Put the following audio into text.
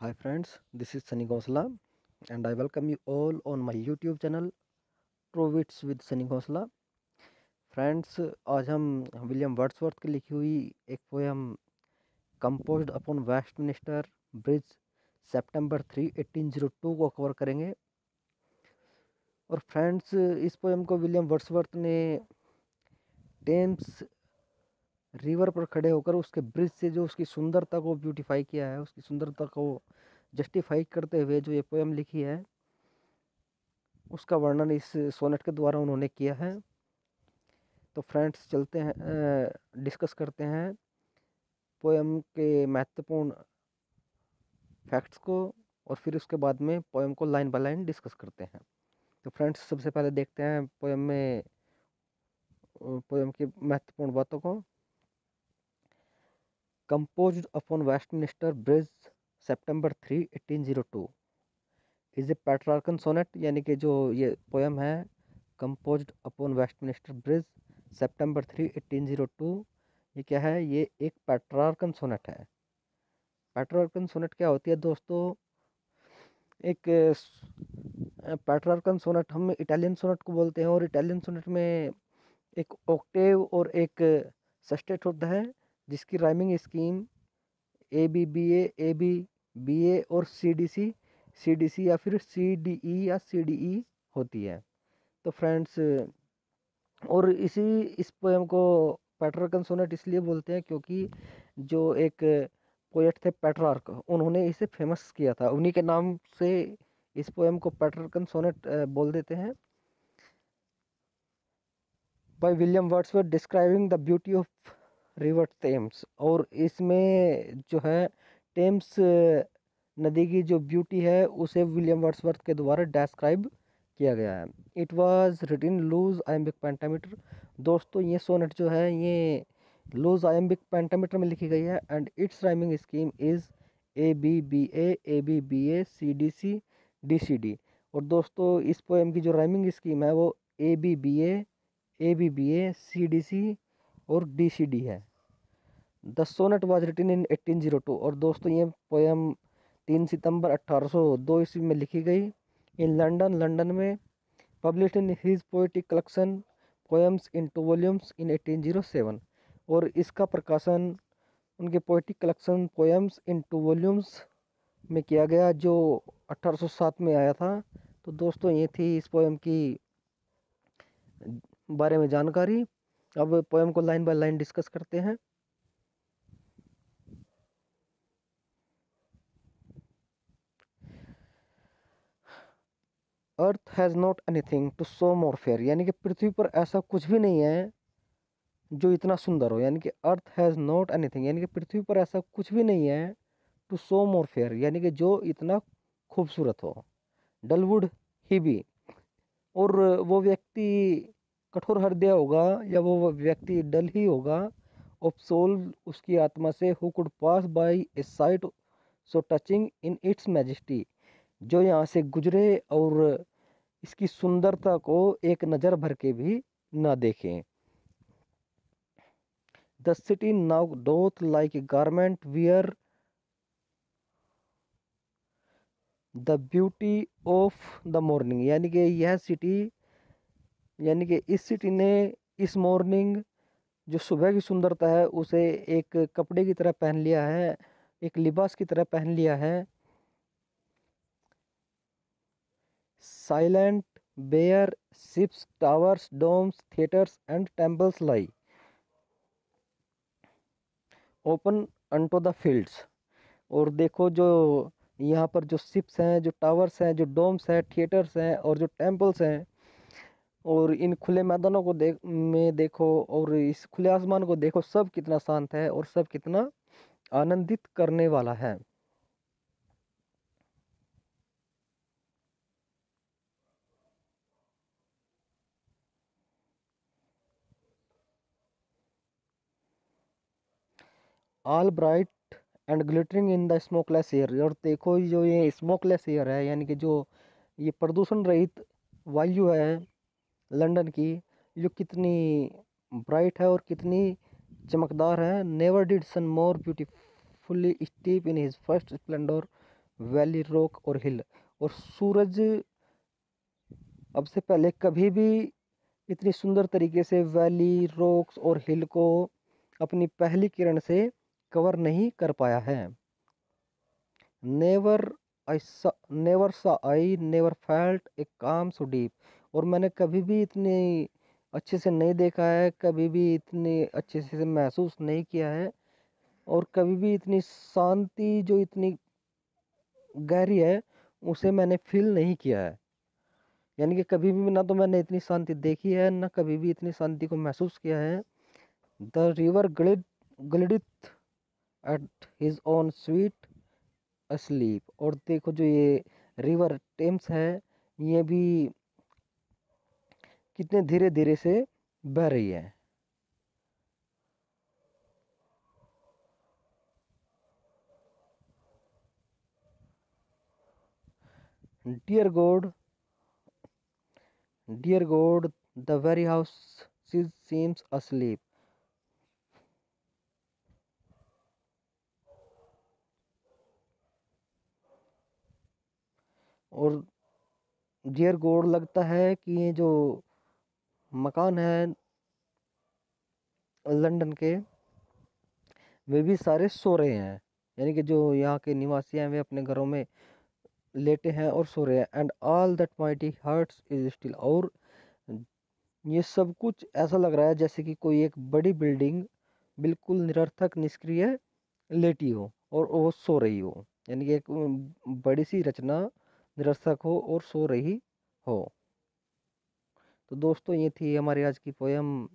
Hi friends, this is Sunny Ghosla and I welcome you all on my YouTube channel True with Sunny Ghosla। Friends, आज हम William Wordsworth की लिखी हुई एक poem composed upon Westminster Bridge सितंबर 3, 1802 को cover करेंगे। और friends, इस पोएम को विलियम वर्ड्सवर्थ ने टेम्स रिवर पर खड़े होकर उसके ब्रिज से जो उसकी सुंदरता को ब्यूटीफाई किया है, उसकी सुंदरता को जस्टिफाई करते हुए जो ये पोएम लिखी है, उसका वर्णन इस सोनेट के द्वारा उन्होंने किया है। तो फ्रेंड्स, चलते हैं, डिस्कस करते हैं पोएम के महत्वपूर्ण फैक्ट्स को और फिर उसके बाद में पोएम को लाइन बाय लाइन डिस्कस करते हैं। तो फ्रेंड्स, सबसे पहले देखते हैं पोएम की महत्वपूर्ण बातों को। Composed upon Westminster Bridge September 3, 1802 is a Petrarchan sonnet, यानी कि जो ये पोएम है कंपोज्ड अपॉन वेस्टमिनिस्टर ब्रिज सितंबर 3, 1802, ये क्या है? ये एक पेट्रार्कन सोनेट है। पेट्रार्कन सोनेट क्या होती है दोस्तों? एक पेट्रार्कन सोनेट हम इटालियन सोनेट को बोलते हैं, और इटालियन सोनेट में एक ऑक्टेव और एक सेस्टेट होता है जिसकी राइमिंग स्कीम ए बी और सी डी सी या फिर सी डी ई होती है। तो फ्रेंड्स, और इस पोएम को पेट्रार्कन सोनेट इसलिए बोलते हैं क्योंकि जो एक पोएट थे पेट्रार्क, उन्होंने इसे फेमस किया था। उन्हीं के नाम से इस पोएम को पेट्रार्कन सोनेट बोल देते हैं। By William Wordsworth describing the beauty of river Thames, और इसमें जो है टेम्स नदी की जो ब्यूटी है उसे विलियम वर्ड्सवर्थ के द्वारा डिस्क्राइब किया गया है। It was written loose iambic pentameter. दोस्तों, ये सोनेट जो है ये लूज आयम्बिक पेंटामीटर में लिखी गई है and its rhyming scheme is A B B A C D. और दोस्तों, इस पोएम की जो राइमिंग स्कीम है वो ए बी बी ए सी और डी है। The sonnet was written in 1802। और दोस्तों, ये पोएम 3 सितंबर 1802 ईस्वी में लिखी गई इन लंदन में। Published in his poetic collection poems in 2 volumes in 1807। और इसका प्रकाशन उनके poetic collection poems in 2 volumes में किया गया, जो 1807 में आया था। तो दोस्तों, ये थी इस पोएम की बारे में जानकारी। अब पोएम को लाइन बाय लाइन डिस्कस करते हैं। Earth has not anything to show more fair, यानी कि पृथ्वी पर ऐसा कुछ भी नहीं है जो इतना सुंदर हो। यानी कि अर्थ हैज़ नॉट एनीथिंग, यानी कि पृथ्वी पर ऐसा कुछ भी नहीं है टू शो मोर फेयर, यानी कि जो इतना खूबसूरत हो। डलवुड ही बी, और वो व्यक्ति कठोर हृदय होगा या वो व्यक्ति डल ही होगा। ऑफ सोल, उसकी आत्मा से, who could pass by a sight so touching in its majesty, जो यहाँ से गुजरे और इसकी सुंदरता को एक नज़र भर के भी ना देखें। The city now doth like a garment wear the beauty of the morning, यानी कि यह सिटी, यानी कि इस सिटी ने इस मॉर्निंग, जो सुबह की सुंदरता है, उसे एक कपड़े की तरह पहन लिया है, एक लिबास की तरह पहन लिया है। Silent bare ships towers domes theatres and temples lie open unto the fields. और देखो, जो यहाँ पर जो शिप्स हैं, जो टावर्स हैं, जो डोम्स हैं, थिएटर्स हैं और जो टेम्पल्स हैं, और इन खुले मैदानों को देखो, और इस खुले आसमान को देखो, सब कितना शांत है और सब कितना आनंदित करने वाला है। All bright and glittering in the smokeless air. और देखो, जो ये स्मोकलेस एयर है, यानी कि जो ये प्रदूषण रहित वायु है लंदन की, जो कितनी ब्राइट है और कितनी चमकदार है। Never did sun more beautifully steep in his first splendour valley, rock और हिल। और सूरज अब से पहले कभी भी इतनी सुंदर तरीके से वैली, रॉक्स और हिल को अपनी पहली किरण से कवर नहीं कर पाया है। नेवर आई नेवर फेल्ट ए काम सो डीप। और मैंने कभी भी इतने अच्छे से नहीं देखा है, कभी भी इतने अच्छे से महसूस नहीं किया है, और कभी भी इतनी शांति जो इतनी गहरी है उसे मैंने फील नहीं किया है। यानी कि कभी भी ना तो मैंने इतनी शांति देखी है, ना कभी भी इतनी शांति को महसूस किया है। The river glideth at his own sweet asleep। और देखो जो ये रिवर टेम्स है, ये भी कितने धीरे धीरे से बह रही है। Dear God, dear God, the very house seems asleep। और डियर गॉड, लगता है कि ये जो मकान है लंदन के, वे भी सारे सो रहे हैं। यानी कि जो यहाँ के निवासी हैं वे अपने घरों में लेटे हैं और सो रहे हैं। And all that mighty hearts is still. और ये सब कुछ ऐसा लग रहा है जैसे कि कोई एक बड़ी बिल्डिंग बिल्कुल निरर्थक निष्क्रिय लेटी हो और वो सो रही हो। यानी कि एक बड़ी सी रचना निरर्थक हो और सो रही हो। तो दोस्तों ये थी हमारी आज की पोयम